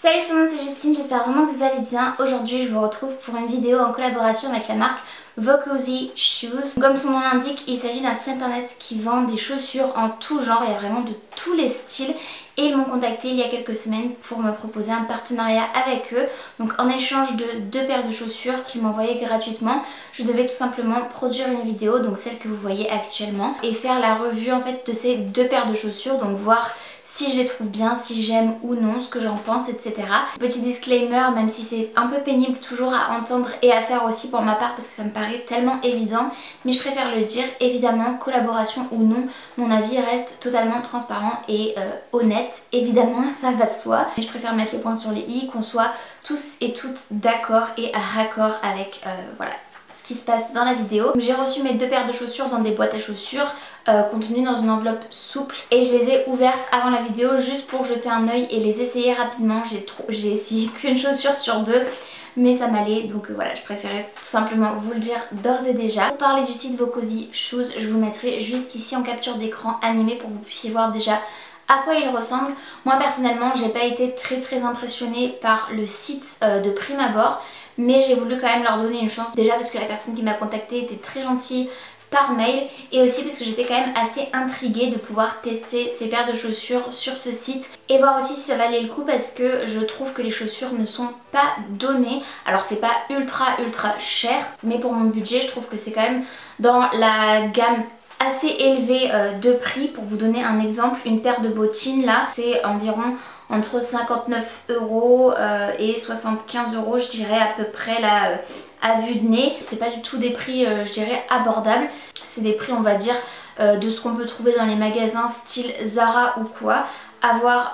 Salut tout le monde, c'est Justine, j'espère vraiment que vous allez bien. Aujourd'hui je vous retrouve pour une vidéo en collaboration avec la marque Vocozy Shoes. Comme son nom l'indique, il s'agit d'un site internet qui vend des chaussures en tout genre, il y a vraiment de tous les styles. Et ils m'ont contacté il y a quelques semaines pour me proposer un partenariat avec eux. Donc en échange de 2 paires de chaussures qu'ils m'envoyaient gratuitement, je devais tout simplement produire une vidéo, donc celle que vous voyez actuellement, et faire la revue en fait de ces 2 paires de chaussures, donc voir si je les trouve bien, si j'aime ou non, ce que j'en pense, etc. Petit disclaimer, même si c'est un peu pénible toujours à entendre et à faire aussi pour ma part parce que ça me paraît tellement évident, mais je préfère le dire, évidemment, collaboration ou non, mon avis reste totalement transparent et honnête, évidemment, ça va de soi. Mais je préfère mettre les points sur les i, qu'on soit tous et toutes d'accord et raccord avec voilà, ce qui se passe dans la vidéo. J'ai reçu mes 2 paires de chaussures dans des boîtes à chaussures contenues dans une enveloppe souple et je les ai ouvertes avant la vidéo juste pour jeter un œil et les essayer rapidement. J'ai essayé qu'une chaussure sur 2 mais ça m'allait, donc voilà, je préférais tout simplement vous le dire d'ores et déjà. Pour parler du site Vocozy Shoes, je vous mettrai juste ici en capture d'écran animée pour que vous puissiez voir déjà à quoi il ressemble. Moi personnellement j'ai pas été très impressionnée par le site de prime abord, mais j'ai voulu quand même leur donner une chance, déjà parce que la personne qui m'a contactée était très gentille par mail et aussi parce que j'étais quand même assez intriguée de pouvoir tester ces paires de chaussures sur ce site et voir aussi si ça valait le coup, parce que je trouve que les chaussures ne sont pas données. Alors c'est pas ultra cher, mais pour mon budget je trouve que c'est quand même dans la gamme assez élevée de prix. Pour vous donner un exemple, une paire de bottines là c'est environ entre 59 € et 75 € je dirais à peu près là à vue de nez. C'est pas du tout des prix je dirais abordables, c'est des prix on va dire de ce qu'on peut trouver dans les magasins style Zara ou quoi. À voir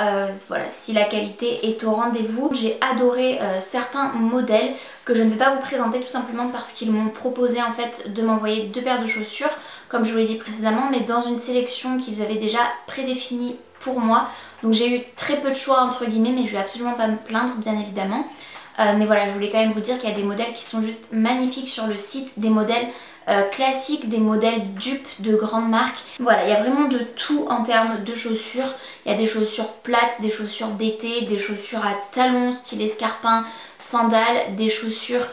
voilà, si la qualité est au rendez-vous. J'ai adoré certains modèles que je ne vais pas vous présenter tout simplement parce qu'ils m'ont proposé en fait de m'envoyer 2 paires de chaussures comme je vous l'ai dit précédemment, mais dans une sélection qu'ils avaient déjà prédéfinie pour moi. Donc j'ai eu très peu de choix entre guillemets, mais je vais absolument pas me plaindre bien évidemment. Mais voilà, je voulais quand même vous dire qu'il y a des modèles qui sont juste magnifiques sur le site, des modèles classiques, des modèles dupes de grandes marques. Voilà, il y a vraiment de tout en termes de chaussures. Il y a des chaussures plates, des chaussures d'été, des chaussures à talons style escarpin, sandales, des chaussures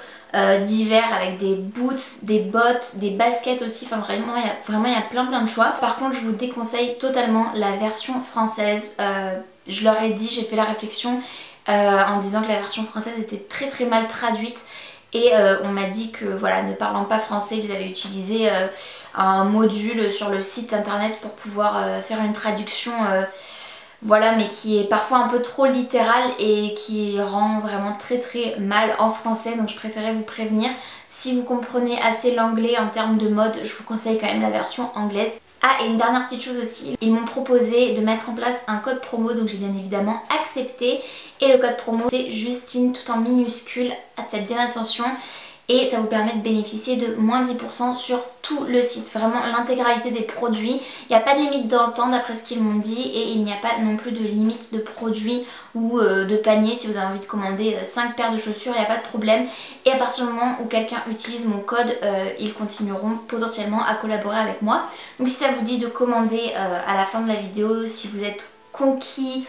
d'hiver avec des boots, des bottes, des baskets aussi. Enfin vraiment il y a plein de choix. Par contre je vous déconseille totalement la version française. Je leur ai dit, j'ai fait la réflexion en disant que la version française était très mal traduite. Et on m'a dit que voilà, ne parlant pas français, ils avaient utilisé un module sur le site internet pour pouvoir faire une traduction voilà, mais qui est parfois un peu trop littérale et qui rend vraiment très mal en français. Donc je préférais vous prévenir. Si vous comprenez assez l'anglais en termes de mode, je vous conseille quand même la version anglaise. Ah, et une dernière petite chose aussi, ils m'ont proposé de mettre en place un code promo, donc j'ai bien évidemment accepté. Et le code promo c'est Justine tout en minuscule, faites bien attention. Et ça vous permet de bénéficier de moins 10% sur tout le site, vraiment l'intégralité des produits. Il n'y a pas de limite dans le temps d'après ce qu'ils m'ont dit, et il n'y a pas non plus de limite de produits ou de panier. Si vous avez envie de commander 5 paires de chaussures, il n'y a pas de problème. Et à partir du moment où quelqu'un utilise mon code, ils continueront potentiellement à collaborer avec moi. Donc si ça vous dit de commander à la fin de la vidéo, si vous êtes conquise,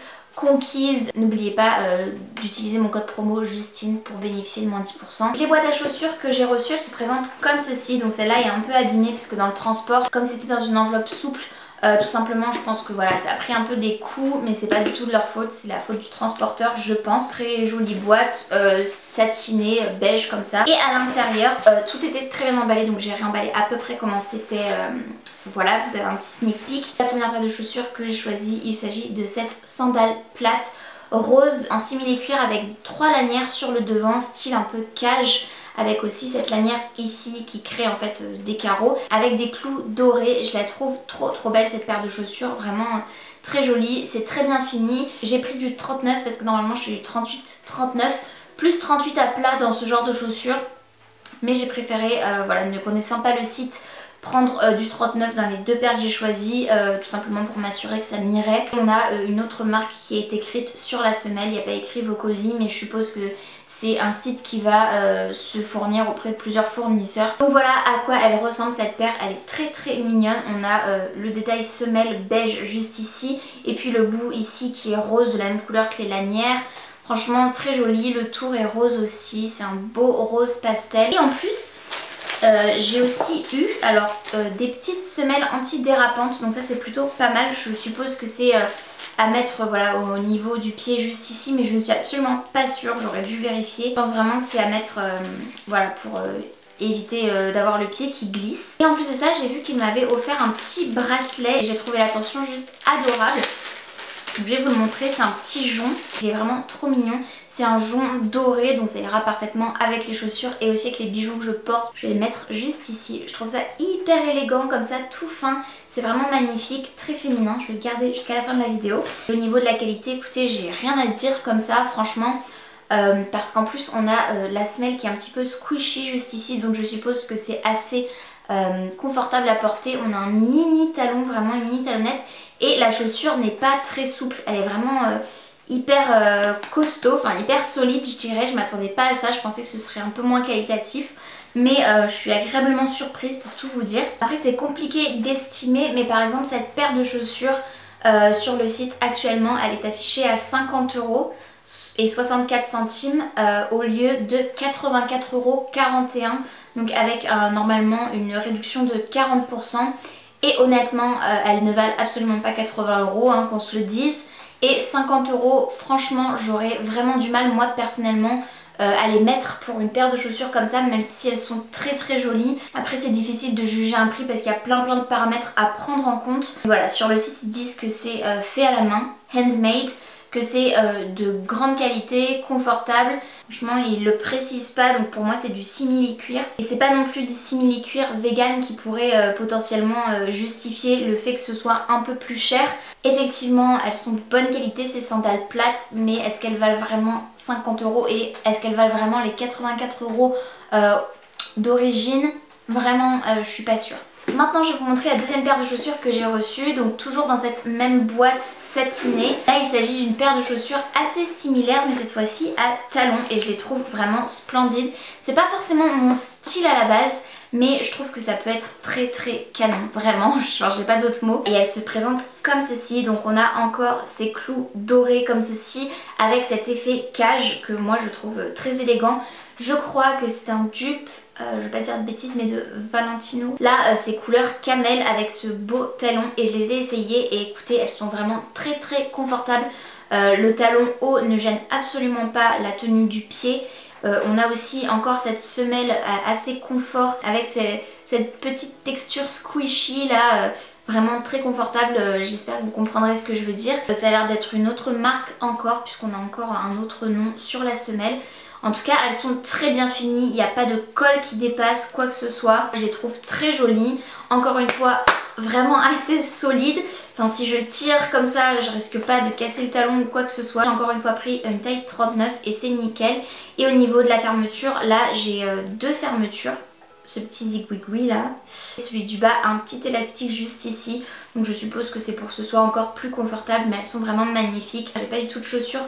n'oubliez pas d'utiliser mon code promo Justine pour bénéficier de moins 10%. Les boîtes à chaussures que j'ai reçues, elles se présentent comme ceci. Donc celle-là est un peu abîmée puisque dans le transport, comme c'était dans une enveloppe souple, tout simplement je pense que voilà, ça a pris un peu des coups, mais c'est pas du tout de leur faute, c'est la faute du transporteur je pense. Très jolie boîte, satinée, beige comme ça. Et à l'intérieur, tout était très bien emballé, donc j'ai réemballé à peu près comment c'était. Voilà, vous avez un petit sneak peek. La première paire de chaussures que j'ai choisie, il s'agit de cette sandale plate rose en simili-cuir avec 3 lanières sur le devant, style un peu cage, avec aussi cette lanière ici qui crée en fait des carreaux avec des clous dorés. Je la trouve trop belle cette paire de chaussures, vraiment très jolie, c'est très bien fini. J'ai pris du 39 parce que normalement je suis du 38-39 plus 38 à plat dans ce genre de chaussures, mais j'ai préféré voilà, ne connaissant pas le site, prendre du 39 dans les 2 paires que j'ai choisies, tout simplement pour m'assurer que ça m'irait. On a une autre marque qui est écrite sur la semelle, il n'y a pas écrit Vocozy, mais je suppose que c'est un site qui va se fournir auprès de plusieurs fournisseurs. Donc voilà à quoi elle ressemble cette paire, elle est très mignonne. On a le détail semelle beige juste ici, et puis le bout ici qui est rose de la même couleur que les lanières. Franchement très joli, le tour est rose aussi, c'est un beau rose pastel. Et en plus j'ai aussi eu des petites semelles antidérapantes, donc ça c'est plutôt pas mal. Je suppose que c'est à mettre voilà, au niveau du pied juste ici, mais je ne suis absolument pas sûre, j'aurais dû vérifier. Je pense vraiment que c'est à mettre voilà, pour éviter d'avoir le pied qui glisse. Et en plus de ça, j'ai vu qu'il m'avait offert un petit bracelet et j'ai trouvé l'attention juste adorable. Je vais vous le montrer, c'est un petit jonc, il est vraiment trop mignon. C'est un jonc doré, donc ça ira parfaitement avec les chaussures et aussi avec les bijoux que je porte. Je vais les mettre juste ici. Je trouve ça hyper élégant comme ça, tout fin. C'est vraiment magnifique, très féminin. Je vais le garder jusqu'à la fin de la vidéo. Au niveau de la qualité, écoutez, j'ai rien à dire comme ça, franchement. Parce qu'en plus on a la semelle qui est un petit peu squishy juste ici, donc je suppose que c'est assez confortable à porter. On a un mini talon, vraiment une mini talonnette. Et la chaussure n'est pas très souple, elle est vraiment hyper costaud, enfin hyper solide je dirais. Je m'attendais pas à ça, je pensais que ce serait un peu moins qualitatif. Mais je suis agréablement surprise pour tout vous dire. Après c'est compliqué d'estimer, mais par exemple cette paire de chaussures sur le site actuellement, elle est affichée à 50 € et 64 centimes au lieu de 84,41 €. Donc avec normalement une réduction de 40%. Et honnêtement, elles ne valent absolument pas 80 €, hein, qu'on se le dise. Et 50 €, franchement, j'aurais vraiment du mal, moi personnellement, à les mettre pour une paire de chaussures comme ça, même si elles sont très très jolies. Après, c'est difficile de juger un prix parce qu'il y a plein de paramètres à prendre en compte. Voilà, sur le site, ils disent que c'est fait à la main, handmade, que c'est de grande qualité, confortable. Franchement ils le précisent pas, donc pour moi c'est du simili-cuir. Et c'est pas non plus du simili-cuir vegan qui pourrait potentiellement justifier le fait que ce soit un peu plus cher. Effectivement elles sont de bonne qualité ces sandales plates, mais est-ce qu'elles valent vraiment 50 € et est-ce qu'elles valent vraiment les 84 € d'origine? Vraiment je suis pas sûre. Maintenant je vais vous montrer la deuxième paire de chaussures que j'ai reçue, donc toujours dans cette même boîte satinée. Là il s'agit d'une paire de chaussures assez similaire mais cette fois-ci à talons et je les trouve vraiment splendides. C'est pas forcément mon style à la base, mais je trouve que ça peut être très très canon, vraiment, j'ai pas d'autres mots. Et elles se présentent comme ceci, donc on a encore ces clous dorés comme ceci avec cet effet cage que moi je trouve très élégant. Je crois que c'est un dupe, je vais pas dire de bêtises, mais de Valentino. Là c'est couleur camel avec ce beau talon et je les ai essayées et écoutez, elles sont vraiment très très confortables. Le talon haut ne gêne absolument pas la tenue du pied. On a aussi encore cette semelle assez confort avec cette petite texture squishy là, vraiment très confortable. J'espère que vous comprendrez ce que je veux dire. Ça a l'air d'être une autre marque encore puisqu'on a encore un autre nom sur la semelle. En tout cas elles sont très bien finies, il n'y a pas de colle qui dépasse quoi que ce soit. Je les trouve très jolies, encore une fois vraiment assez solides. Enfin si je tire comme ça je risque pas de casser le talon ou quoi que ce soit. J'ai encore une fois pris une taille 39 et c'est nickel. Et au niveau de la fermeture, là j'ai deux fermetures. Ce petit zigouigoui là. Et celui du bas a un petit élastique juste ici. Donc je suppose que c'est pour que ce soit encore plus confortable, mais elles sont vraiment magnifiques. J'avais pas du tout de chaussures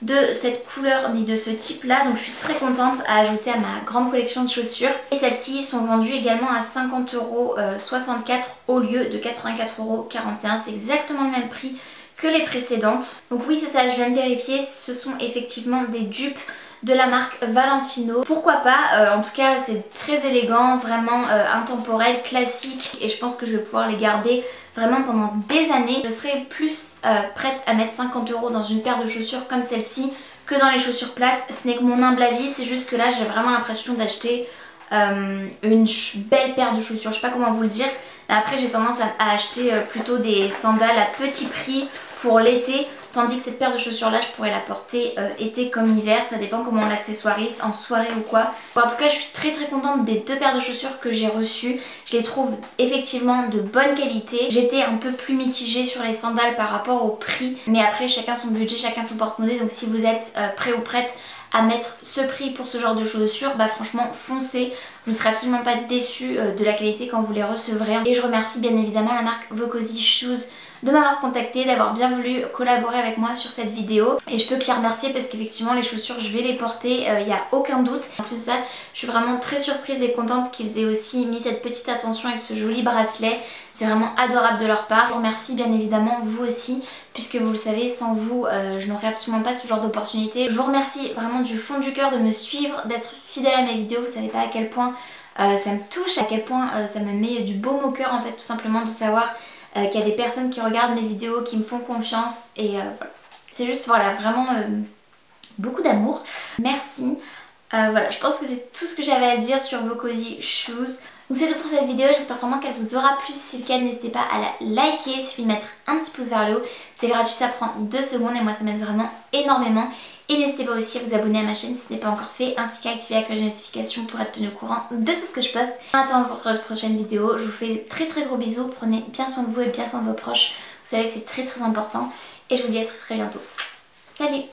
de cette couleur ni de ce type là, donc je suis très contente à ajouter à ma grande collection de chaussures. Et celles-ci sont vendues également à 50,64 € au lieu de 84,41 €. C'est exactement le même prix que les précédentes. Donc oui c'est ça, je viens de vérifier, ce sont effectivement des dupes de la marque Valentino. Pourquoi pas, en tout cas c'est très élégant, vraiment intemporel, classique et je pense que je vais pouvoir les garder vraiment pendant des années. Je serais plus prête à mettre 50 € dans une paire de chaussures comme celle-ci que dans les chaussures plates. Ce n'est que mon humble avis, c'est juste que là j'ai vraiment l'impression d'acheter une belle paire de chaussures, je sais pas comment vous le dire. Après j'ai tendance à acheter plutôt des sandales à petit prix pour l'été, tandis que cette paire de chaussures là je pourrais la porter été comme hiver, ça dépend comment on l'accessoirise, en soirée ou quoi. En tout cas je suis très très contente des deux paires de chaussures que j'ai reçues, je les trouve effectivement de bonne qualité. J'étais un peu plus mitigée sur les sandales par rapport au prix, mais après chacun son budget, chacun son porte-monnaie, donc si vous êtes prêt ou prête à mettre ce prix pour ce genre de chaussures, bah franchement foncez, vous ne serez absolument pas déçus de la qualité quand vous les recevrez. Et je remercie bien évidemment la marque Vocozy Shoes de m'avoir contacté, d'avoir bien voulu collaborer avec moi sur cette vidéo. Et je peux que les remercier parce qu'effectivement les chaussures je vais les porter, il n'y a aucun doute. En plus de ça, je suis vraiment très surprise et contente qu'ils aient aussi mis cette petite attention avec ce joli bracelet. C'est vraiment adorable de leur part. Je vous remercie bien évidemment vous aussi, puisque vous le savez, sans vous je n'aurais absolument pas ce genre d'opportunité. Je vous remercie vraiment du fond du cœur de me suivre, d'être fidèle à mes vidéos. Vous savez pas à quel point ça me touche, à quel point ça me met du baume au cœur en fait, tout simplement de savoir qu'il y a des personnes qui regardent mes vidéos, qui me font confiance et voilà. C'est juste voilà, vraiment beaucoup d'amour. Merci. Voilà, je pense que c'est tout ce que j'avais à dire sur vos Cozy Shoes. Donc c'est tout pour cette vidéo, j'espère vraiment qu'elle vous aura plu. Si c'est le cas, n'hésitez pas à la liker, il suffit de mettre un petit pouce vers le haut. C'est gratuit, ça prend 2 secondes et moi ça m'aide vraiment énormément. Et n'hésitez pas aussi à vous abonner à ma chaîne si ce n'est pas encore fait, ainsi qu'à activer la cloche de notification pour être tenu au courant de tout ce que je poste. En attendant votre prochaine vidéo, je vous fais très gros bisous, prenez bien soin de vous et bien soin de vos proches. Vous savez que c'est très important et je vous dis à très bientôt. Salut!